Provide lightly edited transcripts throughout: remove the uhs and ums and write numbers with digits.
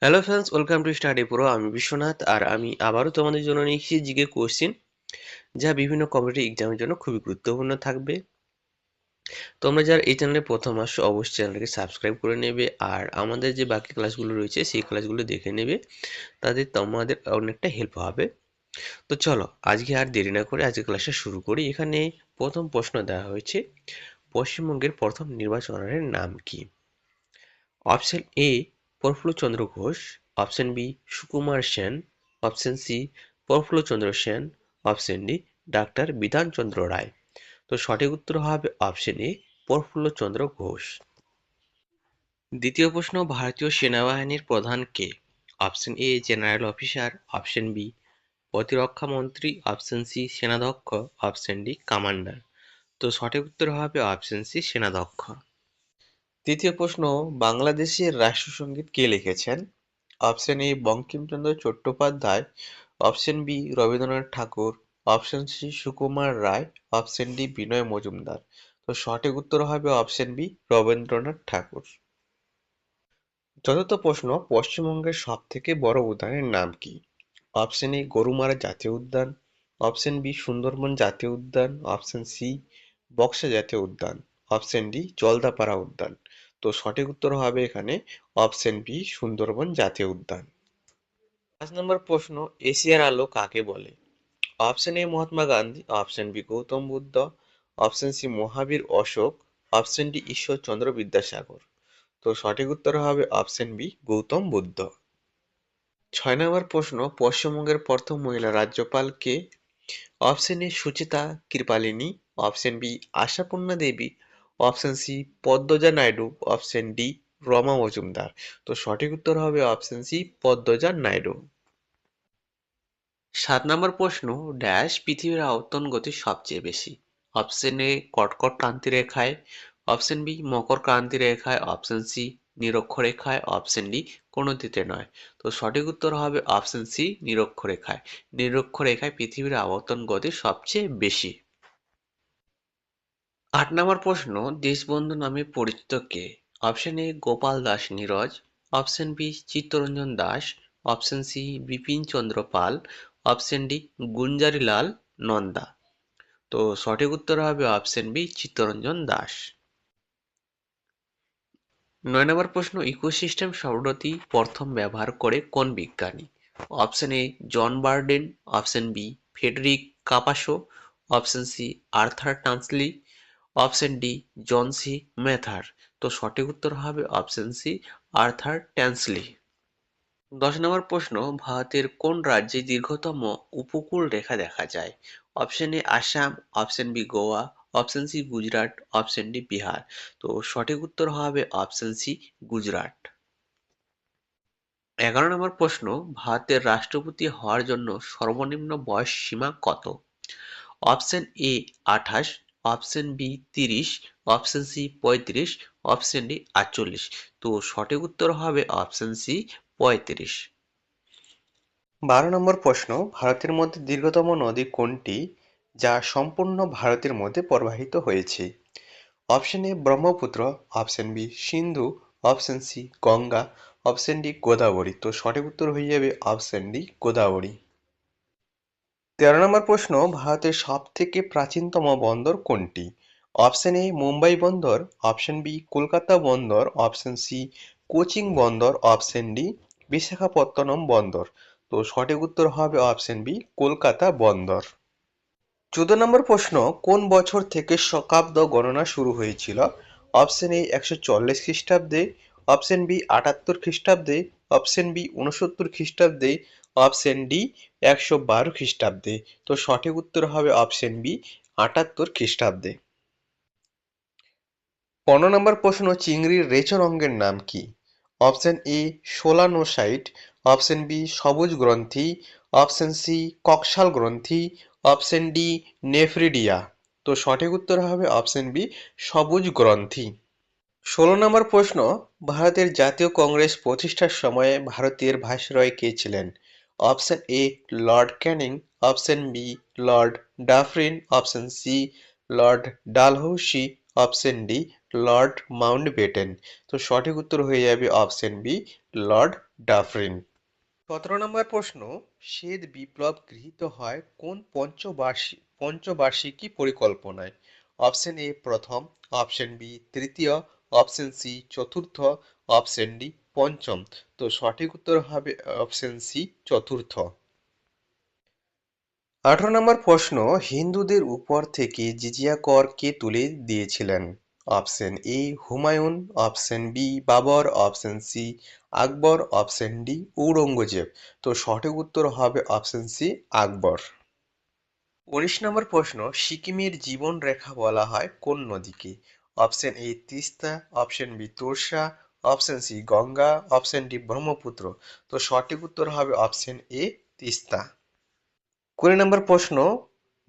Hello friends, welcome to study pro. আমি বিশ্বনাথ, আর আমি আবারও তোমাদের জন্য নিয়ে এসেছি জিকে কোশ্চেন, যা বিভিন্ন কম্পিটিটিভ এক্সামের জন্য খুবই গুরুত্বপূর্ণ থাকবে। তোমরা যারা এই চ্যানেলে প্রথম আসছো, অবশ্যই চ্যানেলকে সাবস্ক্রাইব করে নেবে, আর আমাদের যে বাকি ক্লাসগুলো রয়েছে সেই ক্লাসগুলো দেখে নেবে, তাতে তোমাদের অনেকটা হেল্প হবে। তো চলো, আজকে আর দেরি না করে আজকে ক্লাসটা শুরু করি। এখানে প্রথম প্রশ্ন দেওয়া হয়েছে, পশ্চিমবঙ্গের প্রথম নির্বাচনের নাম কি? Option A Prafulla Chandra Ghosh, option B Sukumar Sen, option C Prafulla Chandra Sen, option D doctor Bidhan Chandra Roy. তো সঠিক উত্তর হবে অপশন এ প্রফুল্লচন্দ্র ঘোষ। দ্বিতীয় প্রশ্ন, ভারতীয় সেনাবাহিনীর প্রধান কে? Option A general officer, option B প্রতিরক্ষা মন্ত্রী, অপশন সি সেনাধ্যক্ষ, অপশন ডি কমান্ডার। তো সঠিক উত্তর হবে অপশন সি সেনাধ্যক্ষ। তৃতীয় প্রশ্ন, বাংলাদেশের রাষ্ট্রসঙ্গীত কে লিখেছেন? Option A Bankim Chandra Chattopadhyay, option B Rabindranath Thakur, option C Sukumar Ray, option D Binoy Majumdar. তো সঠিক উত্তর হবে অপশন বি রবীন্দ্রনাথ ঠাকুর। চতুর্থ প্রশ্ন, পশ্চিমবঙ্গের সব থেকে বড় উদ্যানের নাম কি? অপশন এ গরুমারা জাতীয় উদ্যান, অপশন বি সুন্দরবন জাতীয় উদ্যান, অপশন সি বক্সা জাতীয় উদ্যান, অপশন ডি জলদাপাড়া উদ্যান। তো সঠিক উত্তর হবে এখানে অপশন বি সুন্দরবন জাতীয় উদ্যান। 5 নম্বর প্রশ্ন, এশিয়ার আলো কাকে বলে? Option A Mahatma Gandhi, option B Gautam Buddha, option C Mahavir Ashok, option D Ishwar Chandra Vidyasagar. তো সঠিক উত্তর হবে অপশন বি গৌতম বুদ্ধ। 6 নম্বর প্রশ্ন, পশ্চিমবঙ্গের প্রথম মহিলা রাজ্যপাল কে? Option A Sucheta Kripalani, option B Ashapurna Devi, option C Padmaja Naidu, option D Rama Majumdar. তো সঠিক উত্তর হবে অপশন সি পদ্মজা নাইডু। 7 নম্বর প্রশ্ন, ড্যাশ পৃথিবীর আয়তন গতি সবচেয়ে বেশি? অপশন এ কর্কট ক্রান্তি রেখায়, অপশন বি মকর ক্রান্তি রেখায়, অপশন সি নিরক্ষরেখায়, অপশন ডি কোনোটিতে নয়। তো সঠিক উত্তর হবে অপশন সি নিরক্ষরেখায়। নিরক্ষরেখায় পৃথিবীর আবর্তন গতি সবচেয়ে বেশি। 8 নম্বর প্রশ্ন, দেশবন্ধু নামে পরিচিত কে? Option A Gopal Das Neeraj, option B Chittaranjan Das, option C Bipin Chandra Pal, option D Gulzarilal Nanda. তো সঠিক উত্তর হবে অপশন বি চিত্তরঞ্জন দাস। 9 নম্বর প্রশ্ন, ইকোসিস্টেম শব্দটি প্রথম ব্যবহার করে কোন বিজ্ঞানী? Option A John Burden, option B Frederick Capasso, option C Arthur Tansley, option D John C Mather. তো সঠিক উত্তর হবে অপশন সি আর্থার ট্যান্সলি। 10 নম্বর প্রশ্ন, ভারতের কোন রাজ্যে দীর্ঘতম উপকূল রেখা দেখা যায়? Option A Assam, option B Goa, option C Gujarat, option D Bihar. তো সঠিক উত্তর হবে অপশন সি গুজরাট। 11 নম্বর প্রশ্ন, ভারতের রাষ্ট্রপতি হওয়ার জন্য সর্বনিম্ন বয়স সীমা কত? Option A 28, option B 30, option C 35, option D 48। তো সঠিক উত্তর হবে অপশন সি 35। 12 নম্বর প্রশ্ন, ভারতের মধ্যে দীর্ঘতম নদী কোনটি, যা সম্পূর্ণ ভারতের মধ্যে প্রবাহিত হয়েছে? Option A Brahmaputra, option B Sindhu, option C Ganga, option D Godavari. তো সঠিক উত্তর হয়ে যাবে অপশন ডি গোদাবরী। 13 নম্বর প্রশ্ন, ভারতের সব থেকে প্রাচীনতম বন্দর কোনটি? অপশন এ মুম্বাই বন্দর, অপশন বি কলকাতা বন্দর, অপশন সি কোচিন বন্দর, অপশন ডি বিশাখাপত্তনম বন্দর। তো সঠিক উত্তর হবে অপশন বি কলকাতা বন্দর। 14 নম্বর প্রশ্ন, কোন বছর থেকে শকাব্দ গণনা শুরু হয়েছিল? অপশন এ 140 খ্রিস্টাব্দে, অপশন বি 78 খ্রিস্টাব্দে, অপশন বি 69 খ্রিস্টাব্দে, অপশন ডি 112 খ্রিস্টাব্দে। তো সঠিক উত্তর হবে অপশন বি 78 খ্রিস্টাব্দে। 15 নম্বর প্রশ্ন, চিংড়ির রেচন অঙ্গের নাম কি? অপশন এ সোলানোসাইট, অপশন বি সবুজ গ্রন্থি, অপশন সি কক্সাল গ্রন্থি, অপশন ডি নেফ্রিডিয়া। তো সঠিক উত্তর হবে অপশন বি সবুজ গ্রন্থি। 16 নম্বর প্রশ্ন, ভারতের জাতীয় কংগ্রেস প্রতিষ্ঠার সময়ে ভারতের ভাইসরয় কে ছিলেন? Option A Lord Canning, option B Lord Dufferin, option C Lord Dalhousie, option D Lord Mountbatten. তো সঠিক উত্তর হয়ে যাবে অপশন বি, লর্ড ডাফরিন। 17 নম্বর প্রশ্ন, শ্বেত বিপ্লব গৃহীত হয় কোন পঞ্চবার্ষিকী পরিকল্পনায়? অপশন এ প্রথম, অপশন বি তৃতীয়, অপশন সি চতুর্থ, অপশন ডি পঞ্চম। তো সঠিক উত্তর হবে অপশন সি চতুর্থ। 18 নম্বর প্রশ্ন, হিন্দুদের উপর থেকে জিজিয়া কর কে তুলে দিয়েছিলেন? Option A Humayun, option B Babur, option C Akbar, option D Aurangzeb. তো সঠিক উত্তর হবে অপশন সি আকবর। 19 নম্বর প্রশ্ন, সিকিমের জীবন রেখা বলা হয় কোন নদীকে? Option A Teesta, option B Torsa, option C Ganga, option D Brahmaputra. তো সঠিক উত্তর হবে অপশন এ তিস্তা। 20 নম্বর প্রশ্ন,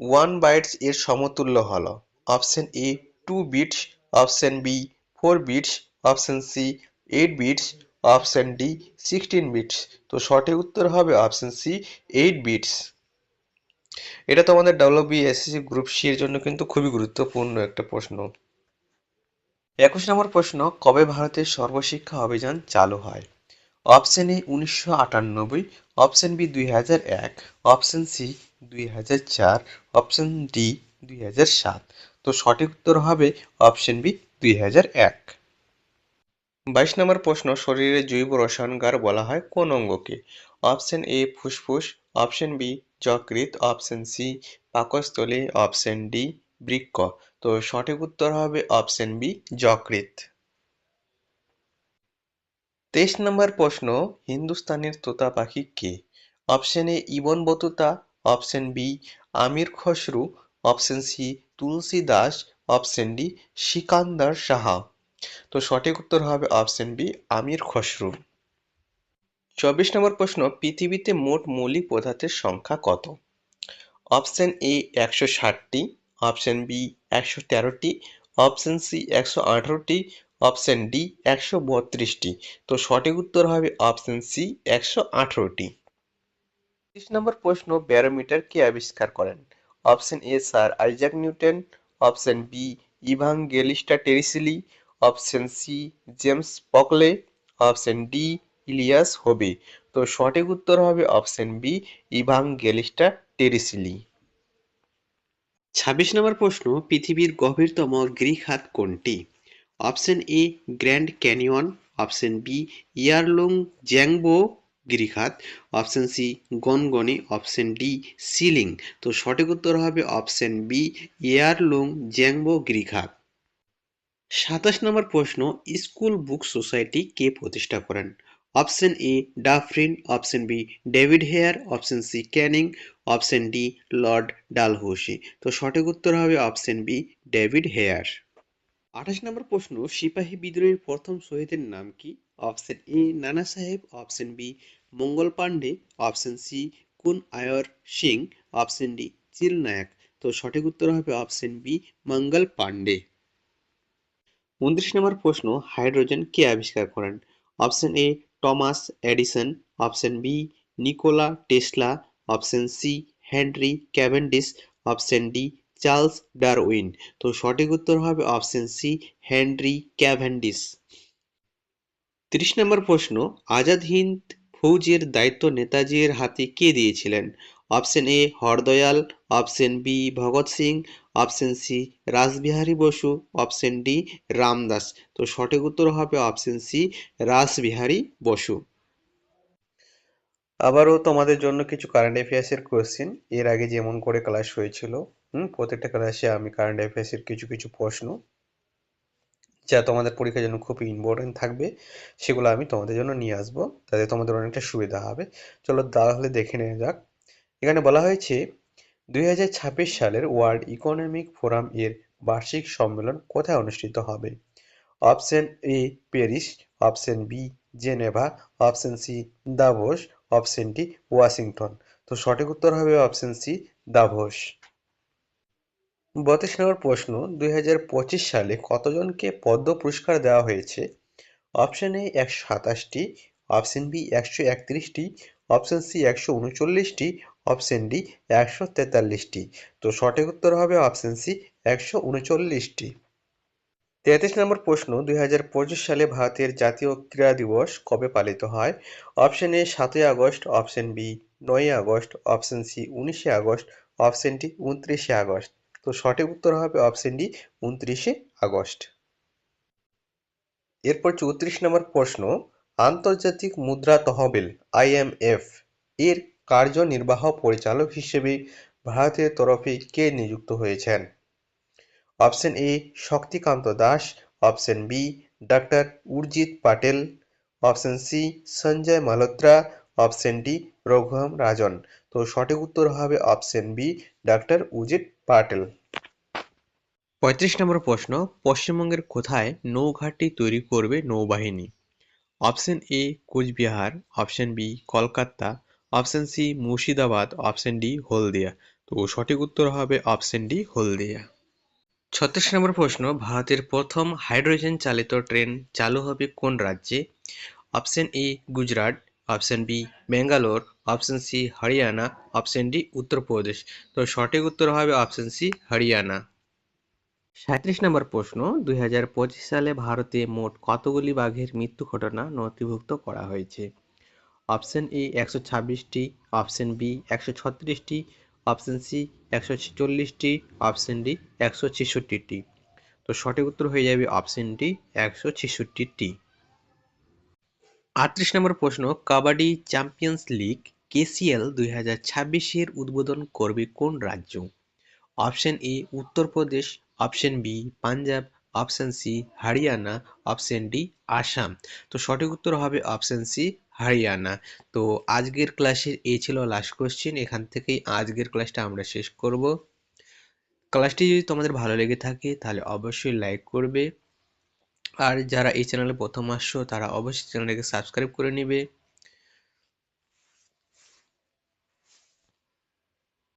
ওয়ান বাইটস এর সমতুল্য হলো? Option A 2 bits, option B 4 bits, option C 8 bits, option D 16 bits. তো সঠিক উত্তর হবে অপশন সি 8 বিটস। এটা তোমাদের ডাব্লিউবিএসএসসি গ্রুপ সি এর জন্য কিন্তু খুবই গুরুত্বপূর্ণ একটা প্রশ্ন। 21 নম্বর প্রশ্ন, কবে ভারতের সর্বশিক্ষা অভিযান চালু হয়? Option A 1998, option B 2001, option C 2004, option D 2007। তো সঠিক উত্তর হবে অপশন বি 2001। 22 নম্বর প্রশ্ন, শরীরের জৈব রসায়নগার বলা হয় কোন অঙ্গকে? অপশন এ ফুসফুস, অপশন বি যকৃৎ, অপশন সি পাকস্থলী, অপশন ডি বৃক্ক। তো সঠিক উত্তর হবে অপশন বি যকৃৎ। 23 নম্বর প্রশ্ন, হিন্দুস্তানের তোতা পাখি কে? Option A Ibn Battuta, option B Amir Khusro, option C Tulsi Das, option D Sikandar Saha. তো সঠিক উত্তর হবে অপশন বি আমির খসরু। 24 নম্বর প্রশ্ন, পৃথিবীতে মোট মৌলিক পদার্থের সংখ্যা কত? অপশন এ 160টি, অপশন বি 113টি, অপশন সি 118টি, অপশন ডি 132টি। তো সঠিক উত্তর হবে অপশন সি 118টি। 25 নম্বর প্রশ্ন, ব্যারোমিটার কে আবিষ্কার করেন? Option A sir Isaac Newton, option B Evangelista Torricelli, option C James Puckle, option D Elias Howe. তো সঠিক উত্তর হবে অপশন বি ইভাঙ্গেলিস্টা টেরিসিলি। 26 নম্বর প্রশ্ন, পৃথিবীর গভীরতম গিরিখাত কোনটি? Option A Grand Canyon, option B Yarlung Zangbo গিরিখাত, option C Gangani, option D সিলিং। তো সঠিক উত্তর হবে অপশন বি ইয়ারলুং জ্যাংবো গিরিখাত। 27 নম্বর প্রশ্ন, স্কুল বুক সোসাইটি কে প্রতিষ্ঠা করেন? Option A Dufferin, option B David Hare, option C Canning, option D Lord Dalhousie. তো সঠিক উত্তর হবে অপশন বি ডেভিড হেয়ার। 28 নম্বর প্রশ্ন, সিপাহী বিদ্রোহের প্রথম শহীদের নাম কি? Option A Nana Sahib, option B Mangal Pandey, option C Kunwar Singh, option D Chil Nayak. তো সঠিক উত্তর হবে অপশন বি মঙ্গল পান্ডে। 29 নম্বর প্রশ্ন, হাইড্রোজেন কে আবিষ্কার করেন? Option A Thomas Edison, option B Nikola Tesla, option C Henry Cavendish, option D Charles Darwin. তো সঠিক উত্তর হবে অপশন সি হেনরি ক্যাভেন্ডিশ। 30 নম্বর প্রশ্ন, আজাদ হিন্দ ফৌজের দায়িত্ব নেতাজির হাতে কে দিয়েছিলেন? Option A Har Dayal, option B Bhagat Singh, option C Rashbehari Bose, option D Ramdas. তো সঠিক উত্তর হবে অপশন সি রাসবিহারী বসু। আবারও তোমাদের জন্য কিছু কারেন্ট অ্যাফেয়ার্সের কোশ্চেন, এর আগে যেমন করে ক্লাস হয়েছিল প্রত্যেকটা ক্লাসে আমি কারেন্ট অ্যাফেয়ার্সের কিছু কিছু প্রশ্ন যা তোমাদের পরীক্ষার জন্য খুবই ইম্পর্টেন্ট থাকবে সেগুলো আমি তোমাদের জন্য নিয়ে আসবো, তাতে তোমাদের অনেকটা সুবিধা হবে। চলো তাহলে দেখে নেওয়া যাক। এখানে বলা হয়েছে 2026 সালের ওয়ার্ল্ড ইকোনমিক ফোরাম এর বার্ষিক সম্মেলন কোথায় অনুষ্ঠিত হবে? Option A Paris, option B Geneva, option C Davos, option D Washington. তো সঠিক উত্তর হবে অপশন সি দাভোস। 32 নম্বর প্রশ্ন, 2025 সালে কতজনকে পদ্ম পুরস্কার দেওয়া হয়েছে? অপশন এ 127টি, অপশন বি 131টি, অপশন সি 139টি, অপশন ডি 143টি। তো সঠিক উত্তর হবে অপশন সি 139টি। 33 নম্বর প্রশ্ন, 2025 সালে ভারতের জাতীয় ক্রীড়া দিবস কবে পালিত হয়? অপশন এ 7ই আগস্ট, অপশন বি 9ই আগস্ট, অপশন সি 19শে আগস্ট, অপশন ডি 29শে আগস্ট। তো সঠিক উত্তর হবে অপশন ডি 29শে আগস্ট। এরপর 34 নম্বর প্রশ্ন, আন্তর্জাতিক মুদ্রা তহবিল IMF এর কার্যনির্বাহ পরিচালক হিসেবে ভারতের তরফে কে নিযুক্ত হয়েছেন? Option A Shaktikanta Das, option B doctor Urjit Patel, option C Sanjay Malhotra, option D Raghuram Rajan. তো সঠিক উত্তর হবে option B doctor Urjit Patel. 35 নম্বর প্রশ্ন, পশ্চিমবঙ্গের কোথায় নৌঘাঁটি তৈরি করবে নৌবাহিনী? Option A Cooch Behar, option B Kolkata, option C Murshidabad, option D Haldia. তো সঠিক উত্তর হবে অপশন ডি হলদিয়া। 36 নম্বর প্রশ্ন, ভারতের প্রথম হাইড্রোজেন চালিত ট্রেন চালু হবে কোন রাজ্যে? Option A Gujarat, option B Bangalore, option C Haryana, option D Uttar Pradesh. তো সঠিক উত্তর হবে অপশন সি হরিয়ানা। 37 নম্বর প্রশ্ন, 2025 সালে ভারতে মোট কতগুলি বাঘের মৃত্যু ঘটনা নথিভুক্ত করা হয়েছে? অপশন এ 126টি, অপশন বি 136টি, অপশন সি 146টি, অপশন ডি 166টি। তো সঠিক উত্তর হয়ে যাবে অপশন ডি 166টি। 38 নম্বর প্রশ্ন, কাবাডি চ্যাম্পিয়ন্স লিগ KCL 2026-এর উদ্বোধন করবে কোন রাজ্য? Option A Uttar Pradesh, option B Punjab, option C Haryana, option D Assam. তো সঠিক উত্তর হবে অপশন সি হরিয়ানা। তো আজকের ক্লাসের এই ছিল লাস্ট কোশ্চেন, এখান থেকেই আজকের ক্লাসটা আমরা শেষ করব। ক্লাসটি যদি তোমাদের ভালো লেগে থাকে তাহলে অবশ্যই লাইক করবে, আর যারা এই চ্যানেলে প্রথম আসছো তারা অবশ্যই চ্যানেলটাকে সাবস্ক্রাইব করে নেবে।